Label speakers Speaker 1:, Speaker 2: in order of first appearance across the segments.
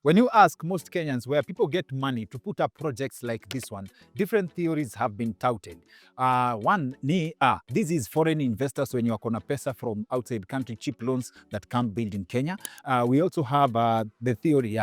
Speaker 1: When you ask most Kenyans where people get money to put up projects like this one, different theories have been touted. One ni this is foreign investors when you are gonna pesa from outside country, cheap loans that can't build in Kenya. We also have the theory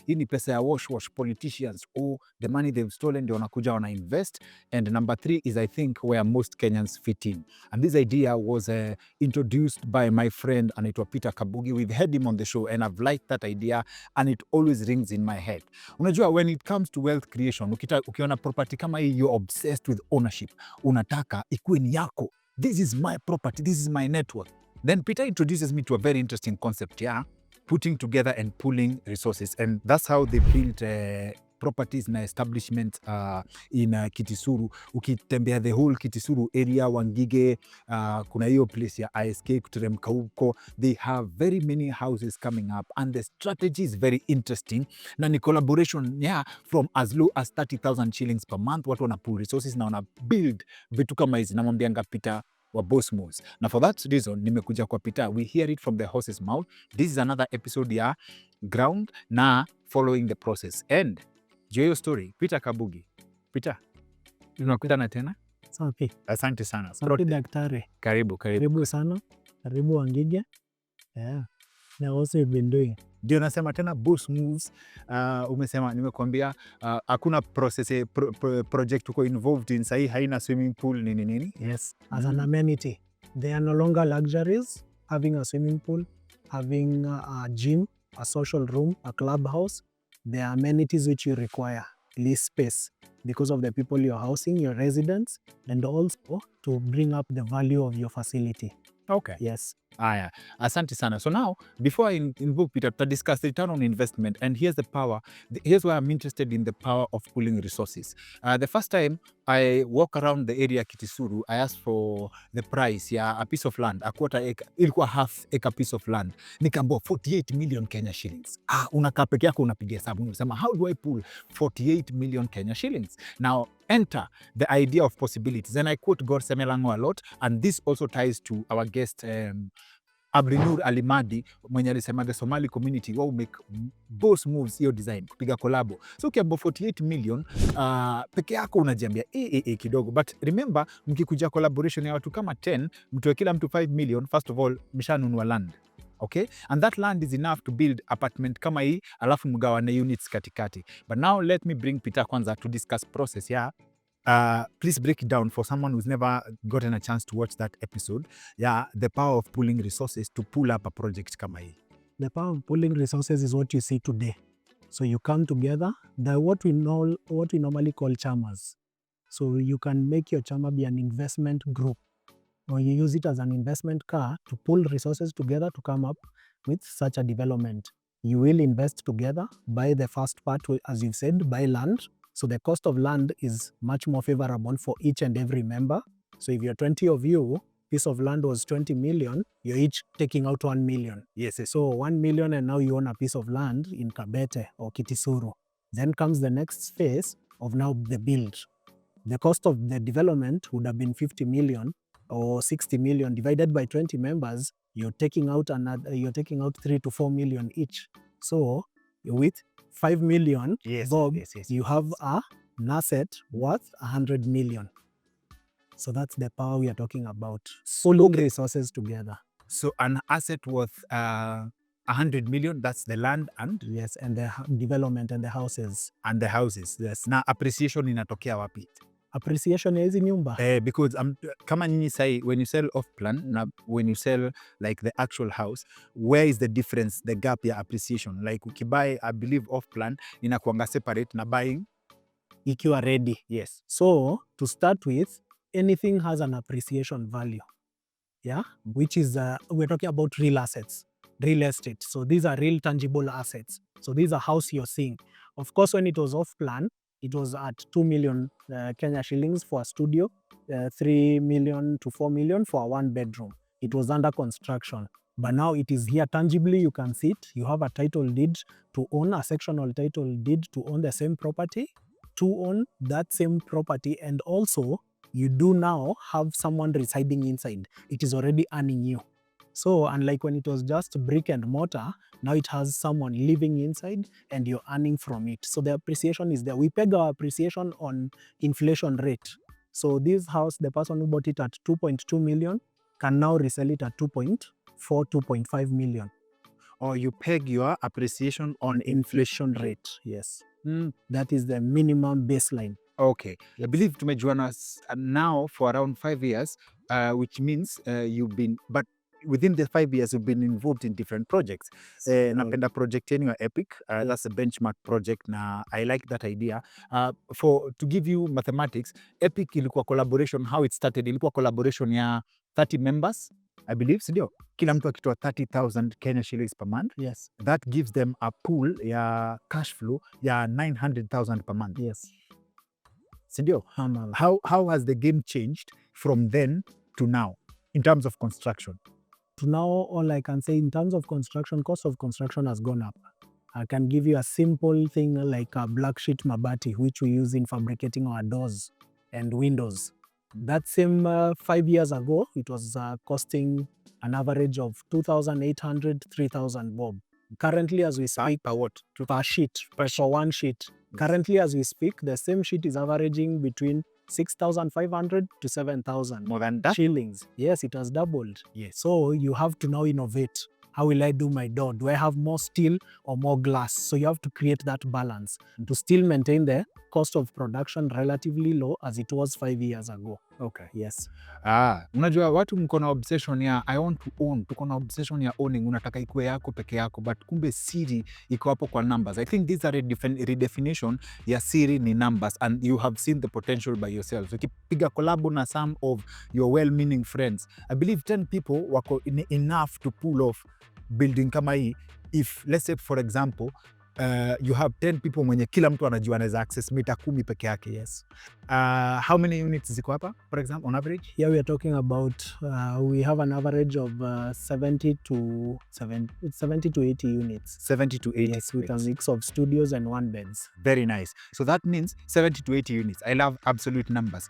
Speaker 1: hii ni pesa ya wash politicians, or the money they've stolen ndio wanakuja wana invest. And number 3 is, I think, where most Kenyans fit in. And this idea was introduced by my friend anaitwa Peter Kabugi. We've had him on the show and I've liked that idea and it always rings in my head. Unajua, when it comes to wealth creation, ukiona property kama hii, you're obsessed with ownership. Unataka ikuwe ni yako. This is my property, this is my network. Then Peter introduces me to a very interesting concept, putting together and pooling resources. And that's how they built properties na establishment in Kitisuru. Ukitembea the whole Kitisuru area, Wangige, kuna hiyo place ya ISK kuteremka huko, they have very many houses coming up and the strategy is very interesting, na ni collaboration from as low as 30,000 shillings per month. Watu wana pool resources na wana build vitu kama hizi. Namwambianga Peter wa Boss Moves. Na for that reason, nimekuja kwa Peter. We hear it from the horse's mouth. This is another episode ya Ground na following the process. And hiyo story, Peter Kabugi. Peter, tunakutana tena?
Speaker 2: Safi.
Speaker 1: Asante sana.
Speaker 2: Asante daktari.
Speaker 1: Karibu.
Speaker 2: Karibu sana. Karibu Wangige. Yeah. Now also you've been doing.
Speaker 1: Ndio nasema tena Boss Moves. Umesema, nimekuambia hakuna process project uko involved in sahi, haina swimming pool nini.
Speaker 2: Yes. As an amenity. They are no longer luxuries, having a swimming pool, having a gym, a social room, a clubhouse. They are amenities which you require, lease space, because of the people you're housing, your residents, and also to bring up the value of your facility.
Speaker 1: Okay.
Speaker 2: Yes.
Speaker 1: Aya, asante sana. So now, before I invoke Peter, to discuss the return on investment, and here's the power. Here's why I'm interested in the power of pooling resources. The first time I walk around the area Kitisuru, I asked for the price, a piece of land, a quarter acre, ilikuwa half acre piece of land. Nikaambiwa 48 million Kenya shillings. Unakaa peke yako unapiga hesabu, unasema how do I pool 48 million Kenya shillings? Now, enter the idea of possibilities. And I quote God Semelango a lot, and this also ties to our guest, Abrinur Alimadi, mwenye alisema the Somali community wao make Boss Moves hiyo design kupiga kolabo. So ukiambo 48 million peke yako unajiambia kidogo, but remember, mkikuja collaboration ya watu kama 10, mtoe kila mtu 5 million, first of all mshanunua land. Okay, and that land is enough to build apartment kama hii, alafu mgawane units katikati. But now let me bring Peter kwanza to discuss process. Please break it down for someone who's never gotten a chance to watch that episode. The power of pooling resources to pull up a project kama hii.
Speaker 2: The power of pooling resources is what you see today. So you come together, what we normally call chamas. So you can make your chama be an investment group, or you use it as an investment car to pull resources together to come up with such a development. You will invest together, buy the first part, as you've said, buy land. So the cost of land is much more favorable for each and every member. So if you're 20 of you, piece of land was 20 million, you're each taking out 1 million.
Speaker 1: Yes.
Speaker 2: So 1 million, and now you own a piece of land in Kabete or Kitisuru. Then comes the next phase of now the build. The cost of the development would have been 50 million or 60 million divided by 20 members. You're taking out 3 to 4 million each. So with 5 million, Bob, you have an asset worth 100 million. So that's the power we are talking about. Pooling resources together.
Speaker 1: So an asset worth 100 million, that's the land and?
Speaker 2: Yes, and the development and the houses.
Speaker 1: And the houses, yes. Na appreciation inatokea wapi?
Speaker 2: Appreciation ya hizi nyumba?
Speaker 1: Because kama nyinyi say, when you sell off plan, na when you sell like the actual house, where is the difference, the gap ya appreciation? Like ukibuy, I believe off plan, inakuanga separate na buying
Speaker 2: ikiwa ready.
Speaker 1: Yes.
Speaker 2: So to start with, anything has an appreciation value. Which is, we're talking about real assets, real estate. So these are real tangible assets. So these are house you're seeing. Of course, when it was off plan, it was at 2 million Kenya shillings for a studio, 3 million to 4 million for a 1 bedroom. It was under construction. But now it is here tangibly, you can see it. You have a title deed to own, a sectional title deed to own the same property, to own that same property, and also you do now have someone residing inside. It is already earning you. So unlike when it was just brick and mortar, now it has someone living inside and you're earning from it. So the appreciation is there. We peg our appreciation on inflation rate. So this house, the person who bought it at 2.2 million can now resell it at 2.4, 2.5 million.
Speaker 1: Or you peg your appreciation on
Speaker 2: Inflation rate, yes. That is the minimum baseline.
Speaker 1: Okay. I believe tumejuana now for around 5 years, which means you've been, but within the 5 years you've been involved in different projects. Napenda project yenu ya Epic, that's a benchmark project na I like that idea. To give you mathematics, Epic ilikuwa collaboration, how it started, ilikuwa collaboration ya 30 members, I believe, sindio? Kila mtu akitoa 30,000 Kenya shillings per month.
Speaker 2: Yes.
Speaker 1: That gives them a pool ya cash flow ya 900,000 per month.
Speaker 2: Yes.
Speaker 1: Sindio? How has the game changed from then to now in terms of construction?
Speaker 2: To now, all I can say in terms of construction, cost of construction has gone up. I can give you a simple thing like a black sheet mabati, which we use in fabricating our doors and windows. That same 5 years ago, it was costing an average of 2,800, 3,000 bob. Currently, as we speak,
Speaker 1: Per what?
Speaker 2: per sheet, for one sheet. Currently, as we speak, the same sheet is averaging between 6,500 to 7,000
Speaker 1: More than that?
Speaker 2: shillings. Yes, it has doubled.
Speaker 1: Yes.
Speaker 2: So you have to now innovate. How will I do my door? Do I have more steel or more glass? So you have to create that balance to still maintain the cost of production relatively low as it was 5 years ago.
Speaker 1: Okay.
Speaker 2: Yes.
Speaker 1: Unajua watu mko na obsession ya I want to own, tuko na obsession ya owning, unataka ikuwe yako peke yako, but kumbe siri iko hapo kwa numbers. I think these are redefinition ya siri ni numbers, and you have seen the potential by yourselves. Ukipiga collab na some of your well-meaning friends, I believe 10 people wako enough to pull off building kama hii. If let's say for example you have 10 people mwenye kila mtu anajua anaweza access mita 10 peke yake.
Speaker 2: Yes.
Speaker 1: How many units ziko hapa for example on average?
Speaker 2: Here we are talking about we have an average of 70 to 80 units.
Speaker 1: 70 to 80.
Speaker 2: Yes, with a mix of studios and one beds.
Speaker 1: Very nice. So that means 70 to 80 units. I love absolute numbers.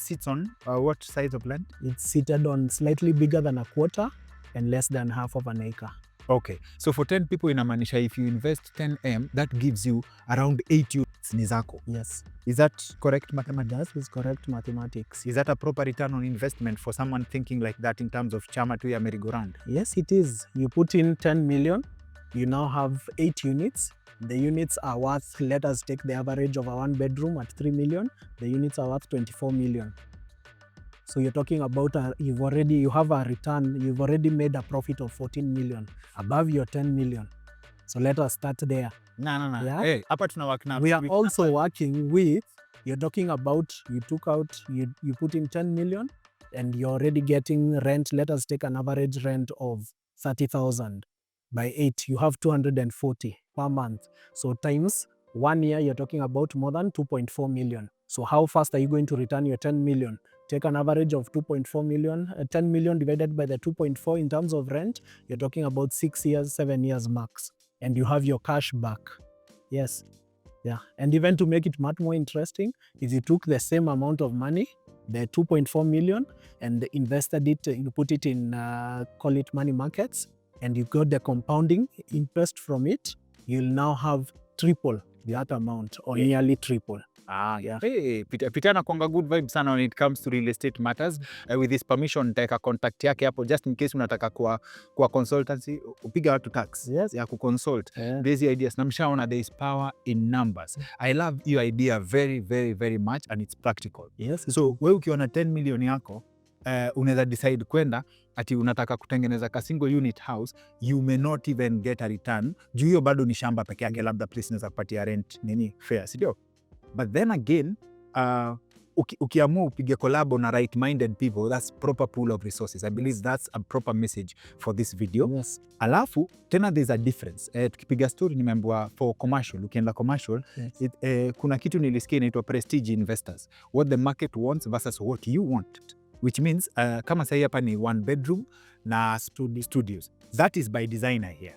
Speaker 1: Sits on what size of land?
Speaker 2: It's seated on slightly bigger than a quarter and less than half of an acre.
Speaker 1: Okay. So for 10 people inamaanisha if you invest 10M, that gives you around 8 units ni zako.
Speaker 2: Yes.
Speaker 1: Is that correct mathematics?
Speaker 2: That is correct mathematics.
Speaker 1: Is that a proper return on investment for someone thinking like that in terms of chama tu ya merry-go-round?
Speaker 2: Yes, it is. You put in 10 million, you now have 8 units. The units are worth, let us take the average of a one bedroom at 3 million. The units are worth 24 million. So you're talking about you have a return, you've already made a profit of 14 million above your 10 million. So let us start there.
Speaker 1: No.
Speaker 2: Yeah?
Speaker 1: Hey, hapa tuna work na.
Speaker 2: We are also working with, you're talking about, you put in 10 million and you're already getting rent. Let us take an average rent of 30,000 by 8. You have 240 per month. So times 1 year, you're talking about more than 2.4 million. So how fast are you going to return your 10 million? Take an average of 2.4 million, 10 million divided by the 2.4 in terms of rent, you're talking about 6 years, 7 years max. And you have your cash back. Yes. Yeah. And even to make it much more interesting, if you took the same amount of money, the 2.4 million, and invested it, you put it in, call it money markets, and you got the compounding interest from it, you'll now have triple that amount or nearly triple.
Speaker 1: Yeah. Hey, Peter anakuanga good vibe sana when it comes to real estate matters. With his permission, nitaweka contact yake hapo just in case unataka kwa consultancy, upiga watu tax.
Speaker 2: Yes.
Speaker 1: Ya kuconsult.
Speaker 2: Yeah.
Speaker 1: These ideas. Na mshaona there is power in numbers. I love your idea very, very, very much and it's practical.
Speaker 2: Yes.
Speaker 1: So, wewe ukiona 10 million yako, unaweza decide kwenda ati unataka kutengeneza ka single unit house, you may not even get a return. Juu hiyo bado ni shamba peke yake, labda place inaweza kupatia rent nini fair, sidio? But then again, ukiamua upige collab na right-minded people, that's proper pool of resources. I believe that's a proper message for this video.
Speaker 2: Yes.
Speaker 1: Alafu, tena there's a difference. Tukipiga story nimeambiwa for commercial, ukienda commercial,
Speaker 2: Yes.
Speaker 1: kuna kitu nilisikia inaitwa prestige investors. What the market wants versus what you want. Which means, kama sahi hapa ni one bedroom na studios. That is by designer here.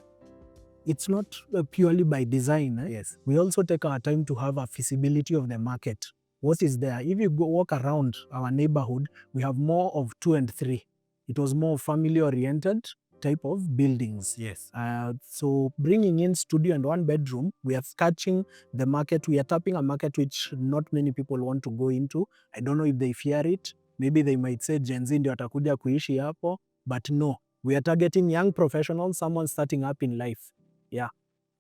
Speaker 2: It's not purely by design.
Speaker 1: Yes.
Speaker 2: We also take our time to have a feasibility of the market. What is there? If you go walk around our neighborhood, we have more of 2 and 3. it was more family oriented type of buildings.
Speaker 1: Yes.
Speaker 2: So bringing in studio and 1 bedroom, we are catching the market. We are tapping a market which not many people want to go into. I don't know if they fear it. Maybe they might say Gen Z ndio watakuja kuishi hapo, but no, we are targeting young professionals, someone starting up in life. Yeah.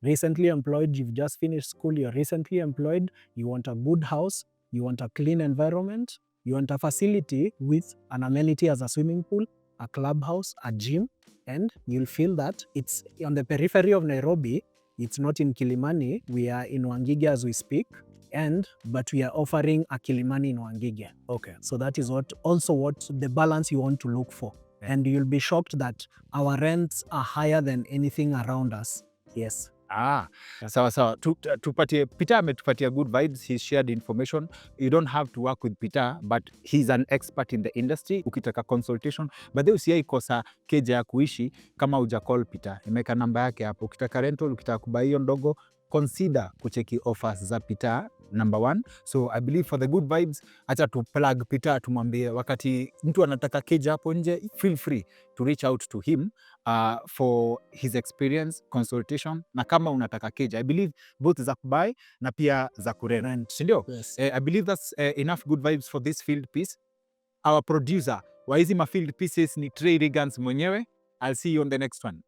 Speaker 2: Recently employed, you've just finished school, you're recently employed, you want a good house, you want a clean environment, you want a facility with an amenity as a swimming pool, a clubhouse, a gym, and you'll feel that it's on the periphery of Nairobi. It's not in Kilimani. We are in Wangige as we speak, but we are offering a Kilimani in Wangige.
Speaker 1: Okay.
Speaker 2: So that is what the balance you want to look for.
Speaker 1: Yeah.
Speaker 2: And you'll be shocked that our rents are higher than anything around us. Yes.
Speaker 1: Sawa sawa. Tupatie Peter ametupatia good vibes. He shared information. You don't have to work with Peter, but he's an expert in the industry. Ukitaka consultation, but then usiai kosa keja ya kuishi kama uja call Peter. Imeka namba yake hapo. Ukitaka rental, ukitaka kubai hiyo ndogo, consider kucheki offers za Peter number 1. So I believe for the good vibes, acha tu plug Peter, tumwambie wakati mtu anataka keja hapo nje, feel free to reach out to him for his experience consultation, na kama unataka keja, I believe both za kubuy na pia za kurent, si ndio?
Speaker 2: Yes.
Speaker 1: I believe that's enough good vibes for this field piece. Our producer wa hizi ma field pieces ni Trey Regans mwenyewe. I'll see you on the next one.